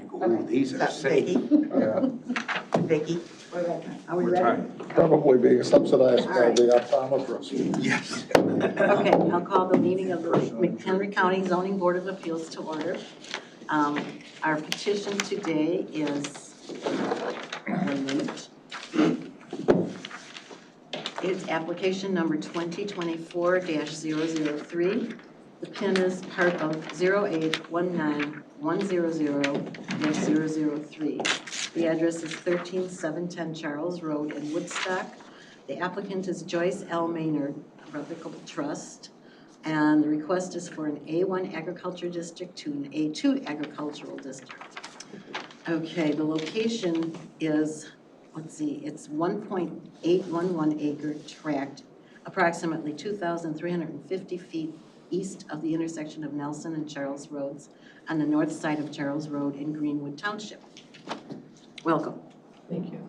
Ooh, these are safe. Yeah, Vicki, are we We're ready? trying. probably being subsidized by Alright. the optometrist. Yes. Okay, I'll call the meeting of the McHenry County Zoning Board of Appeals to order. Our petition today is, it's application number 2024-003. The PIN is part of 0819100-003. The address is 13710 Charles Road in Woodstock. The applicant is Joyce L. Maynard, Revocable Trust, and the request is for an A1 agriculture district to an A2 agricultural district. Okay, the location is, let's see, it's 1.811 acre tract, approximately 2,350 feet east of the intersection of Nelson and Charles Roads on the north side of Charles Road in Greenwood Township. Welcome. Thank you.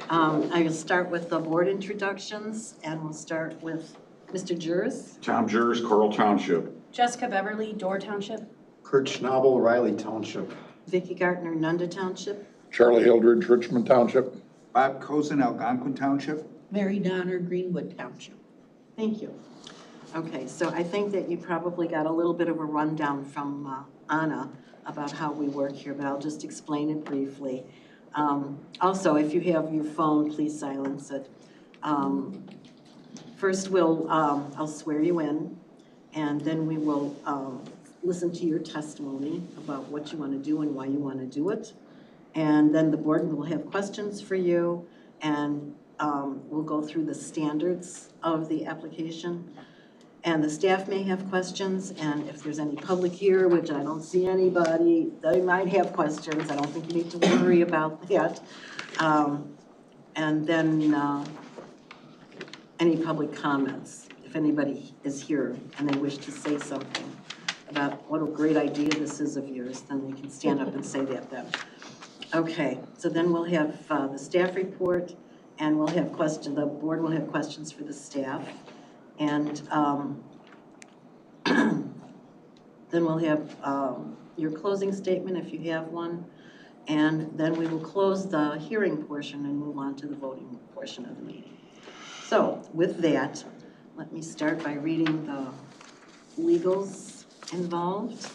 I will start with the board introductions, and we'll start with Mr. Jers. Tom Jers, Coral Township. Jessica Beverly, Door Township. Kurt Schnabel, Riley Township. Vicki Gartner, Nunda Township. Charlie Hildridge, Richmond Township. Bob Cozen, Algonquin Township. Mary Donner, Greenwood Township. Thank you. Okay, so I think that you probably got a little bit of a rundown from Anna about how we work here, but I'll just explain it briefly. Also, if you have your phone, please silence it. First, I'll swear you in, and then we will listen to your testimony about what you want to do and why you want to do it. And then the board will have questions for you, and we'll go through the standards of the application. And the staff may have questions, and if there's any public here, which I don't see anybody, they might have questions. I don't think you need to worry about that. And then any public comments, if anybody is here and they wish to say something about what a great idea this is of yours, then you can stand up and say that then. Okay, so then we'll have the staff report, and we'll have questions. The board will have questions for the staff. And then we'll have your closing statement if you have one. And then we will close the hearing portion and move on to the voting portion of the meeting. So with that, let me start by reading the legals involved.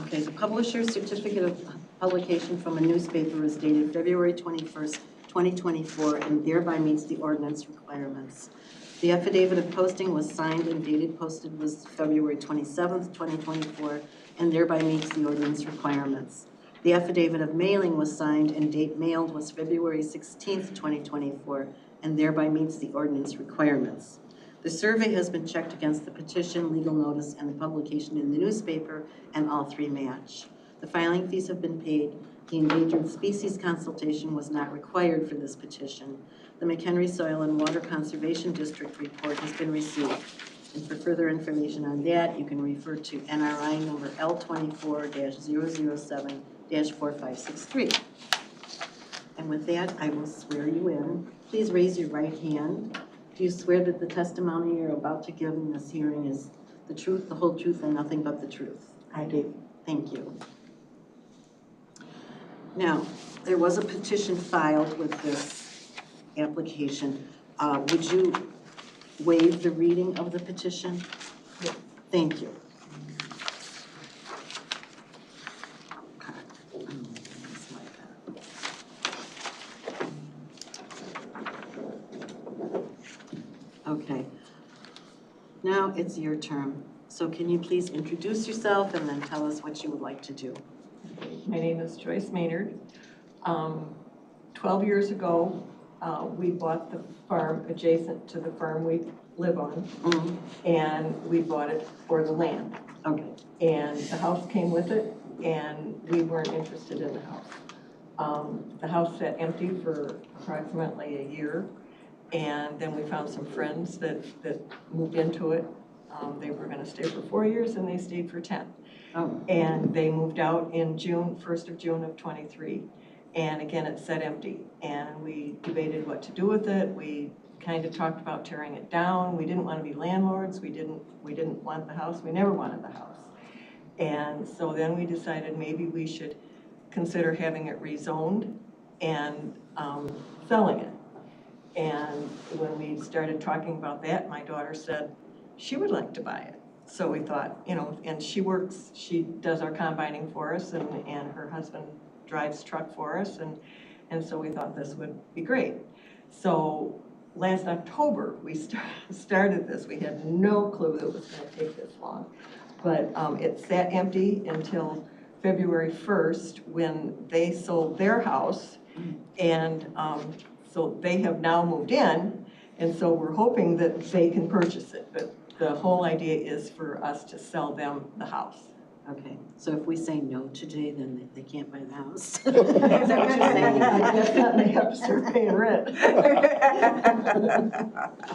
Okay, the publisher's certificate of publication from a newspaper is dated February 21st, 2024, and thereby meets the ordinance requirements. The affidavit of posting was signed and dated posted was February 27th, 2024, and thereby meets the ordinance requirements. The affidavit of mailing was signed and date mailed was February 16th, 2024, and thereby meets the ordinance requirements. The survey has been checked against the petition, legal notice, and the publication in the newspaper, and all three match. The filing fees have been paid. The endangered species consultation was not required for this petition. The McHenry Soil and Water Conservation District report has been received. And for further information on that, you can refer to NRI number L24-007-4563. And with that, I will swear you in. Please raise your right hand. Do you swear that the testimony you're about to give in this hearing is the truth, the whole truth, and nothing but the truth? I do. Thank you. Now, there was a petition filed with this application. Would you waive the reading of the petition? Yes. Thank you. Okay. Now it's your turn. So can you please introduce yourself and then tell us what you would like to do? My name is Joyce Maynard. 12 years ago, we bought the farm adjacent to the farm we live on, and we bought it for the land. Okay. And the house came with it, and we weren't interested in the house. The house sat empty for approximately a year, and then we found some friends that moved into it. They were going to stay for 4 years, and they stayed for 10. Oh. And they moved out in June, 1st of June of 23. And again, it sat empty. And we debated what to do with it. We kind of talked about tearing it down. We didn't want to be landlords. We didn't want the house. We never wanted the house. And so then we decided maybe we should consider having it rezoned and selling it. And when we started talking about that, my daughter said she would like to buy it. So we thought, you know, and she does our combining for us, and her husband drives truck for us, and so we thought this would be great. So last October, we started this. We had no clue it was going to take this long. But it sat empty until February 1st when they sold their house. And so they have now moved in, and so we're hoping that they can purchase it. But the whole idea is for us to sell them the house. Okay, so if we say no today, then they can't buy the house? Is that what you're saying? That's not, they have to start paying rent.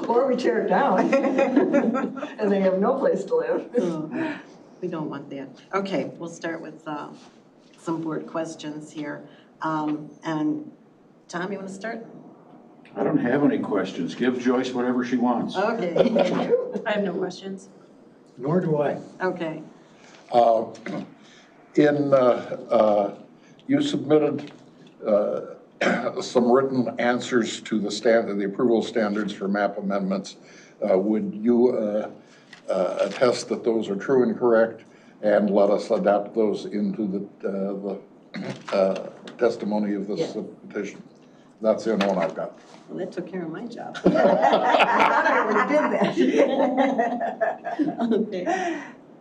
Or we tear it down, and they have no place to live. Oh, we don't want that. Okay, we'll start with some board questions here. And Tom, you want to start? I don't have any questions. Give Joyce whatever she wants. Okay, I have no questions. Nor do I. okay. You submitted some written answers to the approval standards for map amendments. Would you attest that those are true and correct, and let us adapt those into the testimony of this Yeah. petition? That's the only one I've got. Well, that took care of my job. I already did that. Okay.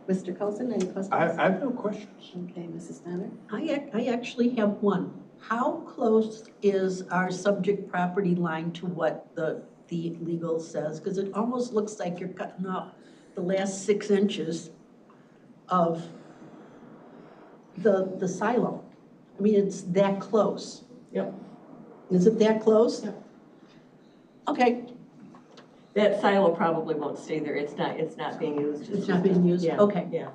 Mr. Coulson, any questions? I have no questions. Okay, Mrs. Donner? I actually have one. How close is our subject property line to what the legal says? Because it almost looks like you're cutting off the last 6 inches of the silo. I mean, it's that close. Yep. Is it that close? Yep. Okay, That silo probably won't stay there. It's not being used. it's not being used? Yeah. Okay. Yeah.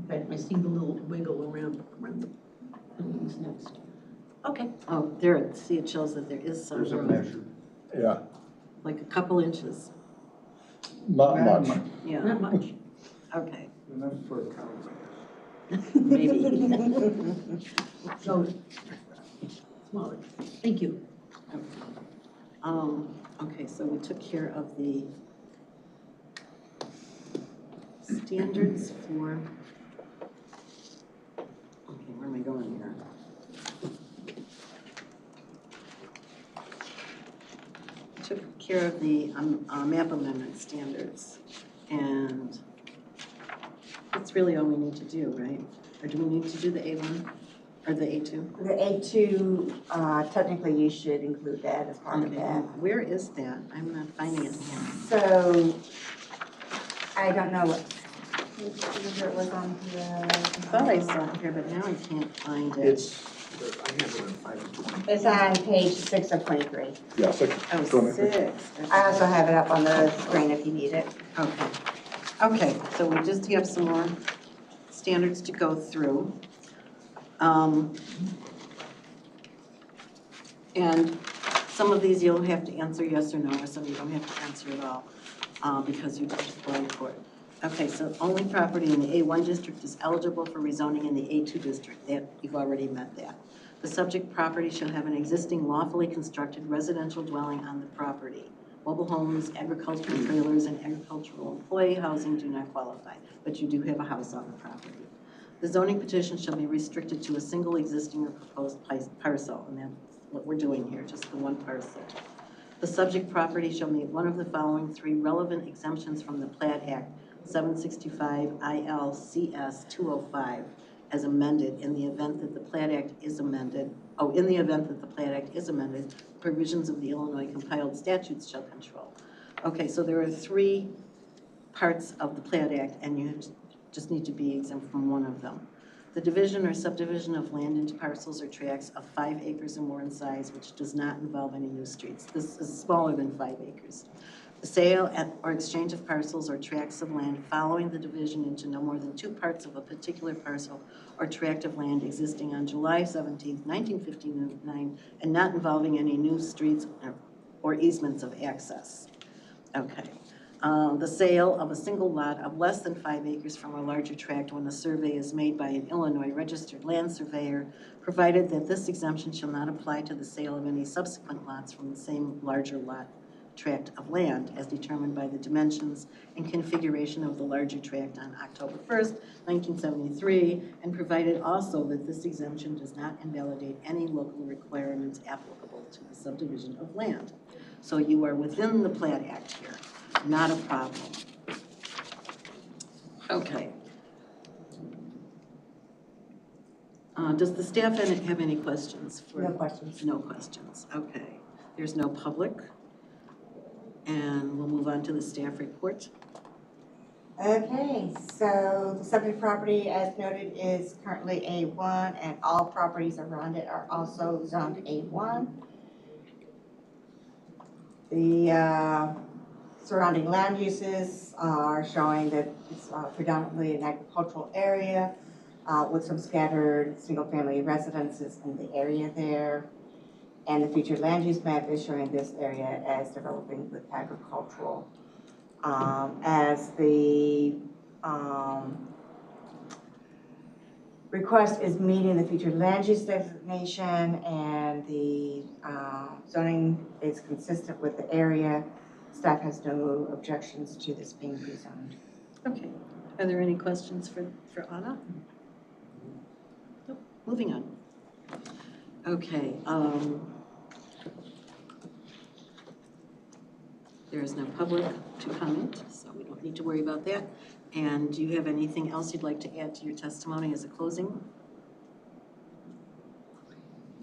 Okay, I see the little wiggle around the buildings next. Okay. Oh, there, see, it shows that there is some There's a growth, measure. Yeah, like a couple inches. not much. Yeah, Not much. okay, Enough for a council. maybe. So, smaller. Thank you. Okay, so we took care of the standards for, okay, where am I going here? Took care of the map amendment standards, and that's really all we need to do, right? Or do we need to do the A1 or the A2? The A2, technically you should include that as part of Okay, that. where is that? I'm not finding it here. So, I don't know what, whether it was on the. I thought I saw it here, but now I can't find it. I have it in 5 It's on page 6 of 23. Yeah, 6, Oh, 23. 6. I also have it up on the screen if you need it. Okay. Okay, so we just have some more standards to go through. And some of these you'll have to answer yes or no, or some you don't have to answer at all, because you just applied for it. Okay, so only property in the A1 district is eligible for rezoning in the A2 district. That, you've already met that. The subject property shall have an existing lawfully constructed residential dwelling on the property. Mobile homes, agricultural trailers, and agricultural employee housing do not qualify, but you do have a house on the property. The zoning petition shall be restricted to a single existing or proposed parcel, and that's what we're doing here, just the one parcel. The subject property shall meet one of the following 3 relevant exemptions from the Plat Act 765 ILCS 205 as amended in the event that the Plat Act is amended. Oh, in the event that the Plat Act is amended, provisions of the Illinois compiled statutes shall control. Okay, so there are 3 parts of the Plat Act, and you just need to be exempt from one of them. The division or subdivision of land into parcels or tracts of 5 acres or more in size, which does not involve any new streets. This is smaller than 5 acres. The sale or exchange of parcels or tracts of land following the division into no more than 2 parts of a particular parcel or tract of land existing on July 17, 1959, and not involving any new streets or easements of access. Okay. The sale of a single lot of less than 5 acres from a larger tract when a survey is made by an Illinois registered land surveyor, provided that this exemption shall not apply to the sale of any subsequent lots from the same larger lot tract of land as determined by the dimensions and configuration of the larger tract on October 1st, 1973, and provided also that this exemption does not invalidate any local requirements applicable to the subdivision of land. So you are within the Plat Act here, not a problem. Okay. Does the staff have any questions? No questions. No questions, okay. There's no public. And we'll move on to the staff report. Okay, so the subject property, as noted, is currently A1, and all properties around it are also zoned A1. The surrounding land uses are showing that it's predominantly an agricultural area with some scattered single-family residences in the area there. And the future land use map is showing this area as developing with agricultural. As the request is meeting the future land use designation and the zoning is consistent with the area, staff has no objections to this being rezoned. Okay. Are there any questions for Anna? Nope. Moving on. Okay. There is no public to comment, so we don't need to worry about that. And do you have anything else you'd like to add to your testimony as a closing?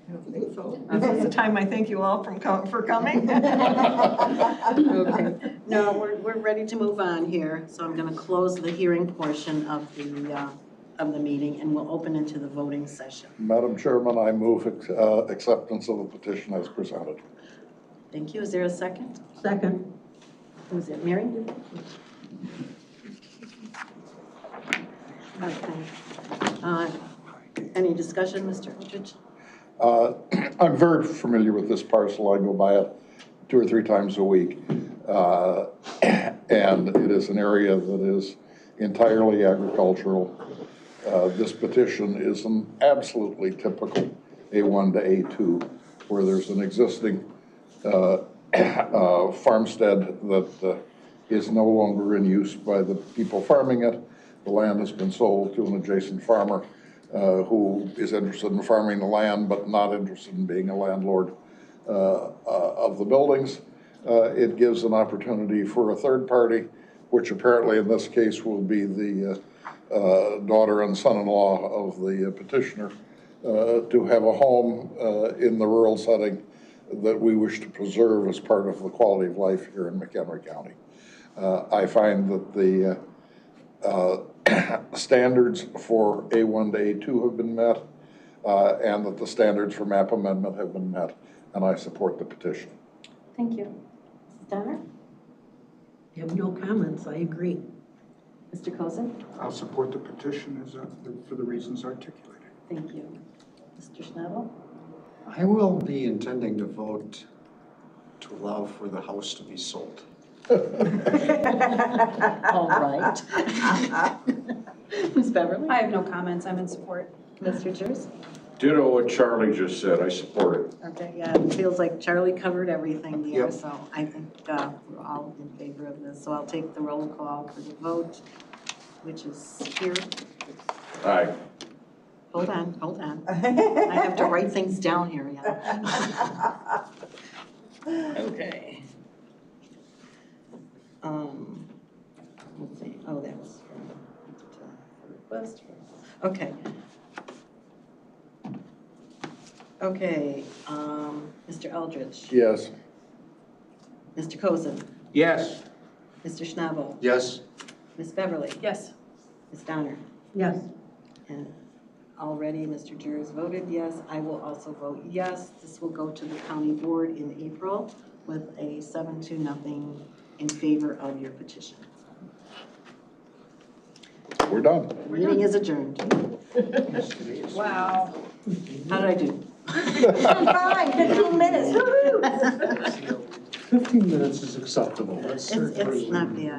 I don't think so. This is the time I thank you all for coming. Okay. No, we're ready to move on here, so I'm going to close the hearing portion of the meeting, and we'll open into the voting session. Madam Chairman, I move acceptance of the petition as presented. Thank you. Is there a second? Second. Who's it, Mary? Okay. Any discussion, Mr. Eldridge? I'm very familiar with this parcel. I go by it 2 or 3 times a week. And it is an area that is entirely agricultural. This petition is an absolutely typical A1 to A2, where there's an existing farmstead that is no longer in use by the people farming it. The land has been sold to an adjacent farmer who is interested in farming the land but not interested in being a landlord of the buildings. It gives an opportunity for a third party, which apparently in this case will be the daughter and son-in-law of the petitioner, to have a home in the rural setting that we wish to preserve as part of the quality of life here in McHenry County. I find that the standards for A1 to A2 have been met, and that the standards for map amendment have been met, and I support the petition. Thank you. Mrs. Donner? I have no comments, I agree. Mr. Cozen? I'll support the petition as for the reasons articulated. Thank you. Mr. Schnabel? I will be intending to vote to allow for the house to be sold. All right. Ms. Beverly? I have no comments. I'm in support. Mr. Jers? Ditto what Charlie just said, I support it. Okay, yeah, it feels like Charlie covered everything there, Yep. so I think we're all in favor of this. So I'll take the roll call for the vote, which is here. Aye. Hold on. I have to write things down here, yeah. Okay. Let's see, oh, that was for request. Okay. Okay, Mr. Eldridge. Yes. Mr. Cozen. Yes. Mr. Schnabel. Yes. Ms. Beverly. Yes. Ms. Donner. Yes. And already Mr. Jers voted yes. I will also vote yes. This will go to the county board in April with a 7-0 in favor of your petition. We're done. Meeting is adjourned. Wow. How did I do? Fine, 15 minutes, woo-hoo. 15 minutes is acceptable, that's It's certainly. not bad.